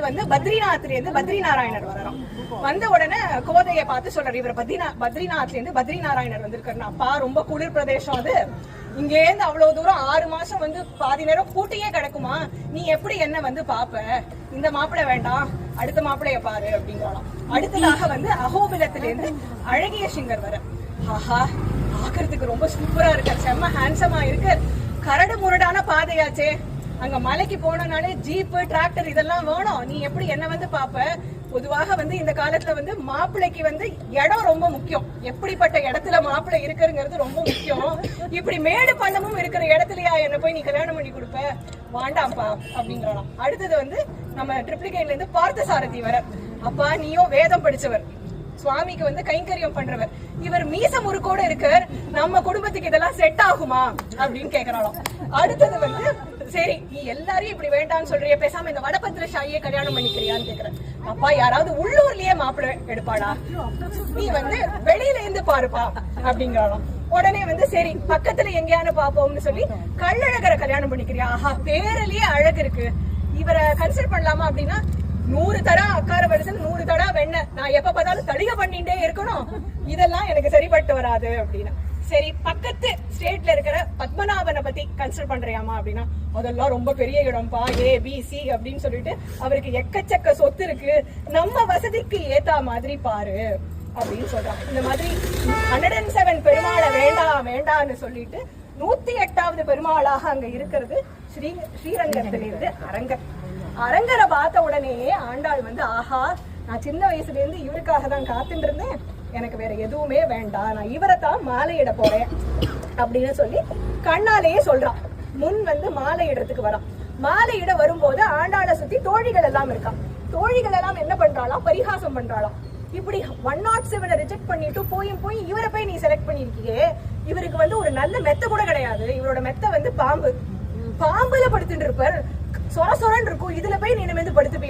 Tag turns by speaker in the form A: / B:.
A: வந்து பத்ரிநாத்ல இருந்து பத்ரிநாராயணர் வரலாம். வந்த உடனே கோதையை பார்த்து சொல்றாரு, இவர் பத்ரிநாத்ல இருந்து பத்ரிநாராயணர் வந்திருக்காரு. அப்பா ரொம்ப குளிர் பிரதேசம் அது, இங்க இருந்து அவ்வளவு தூரம் 6 மாசம் வந்து பாதி நேரம் பூட்டியே கிடக்குமா, நீ எப்படி என்ன வந்து பாப்ப, இந்த மாப்பிள்ளை வேண்டாம் அடுத்த மாப்பிள்ளைய பாரு அப்படிங்கலாம். அடுத்ததாக வந்து அகோபிலத்துல இருந்து அழகிய சிங்கர் வர. ஆஹா, பாக்குறதுக்கு ரொம்ப சூப்பரா இருக்க, செம்ம ஹேண்ட்ஸமா இருக்கு. கரடு முரடான பாதையாச்சே, அங்க மலைக்கு போனனாலே ஜீப்பு டிராக்டர் இதெல்லாம் வேணும், நீ எப்படி என்ன வந்து பாப்ப. பொதுவாக வந்து இந்த காலத்துல வந்து மாப்பிள்ளைக்கு வந்து இடம் ரொம்ப முக்கியம், எப்படிப்பட்ட இடத்துல மாப்பிள்ளை இருக்குங்கிறது ரொம்ப முக்கியம். இப்படி மேடு பள்ளமும் இருக்கிற இடத்துலயா என்ன போய் நீ கல்யாணம் பண்ணி கொடுப்ப, வாண்டாம்ப்பா அப்படிங்கலாம். அடுத்தது வந்து நம்ம ட்ரிப்ளிகேட்ல இருந்து பார்த்த சாரதி வர. அப்பா நீயும் வேதம் படிச்சவர், சுவாமிக்கு வந்து கைங்கரியம் பண்றவர், இவர் மீச முறுக்கோட இருக்கார், நம்ம குடும்பத்துக்கு இதெல்லாம் செட் ஆகுமா அப்படின்னு கேக்குறாளாம். அடுத்தது வந்து சரி நீ எல்லாரையும் இப்படி வேண்டாம்னு சொல்றிய, பேசாம இந்த வடபத்திர ஷாயியே கல்யாணம் பண்ணிக்கிறியான்னு கேக்குறேன். அப்பா யாராவது உள்ளூர்லயே மாப்பிள்ளை எடுப்பாளா, நீ வந்து வெளியில இருந்து பாருப்பா அப்படிங்கறாளாம். உடனே வந்து சரி பக்கத்துல எங்கேயானு பாப்போம்னு சொல்லி கள்ளழகரை கல்யாணம் பண்ணிக்கிறியா, ஆஹா பேரலையே அழகு இருக்கு, இவரை கன்சிடர் பண்ணலாமா அப்படின்னா 100 தடா அக்கார வருஷம் 100 தடா வெண்ண, நான் எப்ப பார்த்தாலும் தடிகை பண்ணிட்டே இருக்கணும், இதெல்லாம் எனக்கு சரிப்பட்டு வராது அப்படின்னா. சரி பக்கத்து ஸ்டேட்ல இருக்கிற பத்மநாபனை பத்தி கன்சிடர் பண்றியாமா அப்படின்னா, அதெல்லாம் ரொம்ப பெரிய இடம்பா, ABC அப்படின்னு சொல்லிட்டு அவருக்கு எக்கச்சக்க சொத்து இருக்கு, நம்ம வசதிக்கு ஏத்தா மாதிரி பாரு அப்படின்னு சொல்றாங்க. இந்த மாதிரி 107 பெருமாளை வேண்டாம் வேண்டான்னு சொல்லிட்டு 108வது பெருமாளாக அங்க இருக்கிறது ஸ்ரீரங்கத்திலிருந்து அரங்கர். அரங்கரை பார்த்த உடனே ஆண்டாள் வந்து ஆஹா, நான் சின்ன வயசுல இருந்து இவருக்காக தான் காத்துட்டு இருந்தேன், எனக்கு வேற எதுவுமே வேண்டாம், நான் இவரை தான் மாலையிட போறேன் அப்படின்னு சொல்லி கண்ணாலேயே சொல்றான். முன் வந்து மாலையிடறதுக்கு வரான். மாலையிட வரும்போது ஆண்டாளை சுத்தி தோழிகள் எல்லாம் இருக்கான். தோழிகள் எல்லாம் என்ன பண்றாளாம், பரிகாசம் பண்றாளாம். இப்படி 107 ரிஜெக்ட் பண்ணிட்டு போய் இவரை போய் நீ செலக்ட் பண்ணிருக்கியே, இவருக்கு வந்து ஒரு நல்ல மெத்த கூட கிடையாது, இவரோட மெத்த வந்து பாம்புல படுத்துட்டு இருப்பார், சொர சொரன்னு இருக்கும், இதுல போய் நீ நிமிர்ந்து படுத்துப்பீங்க.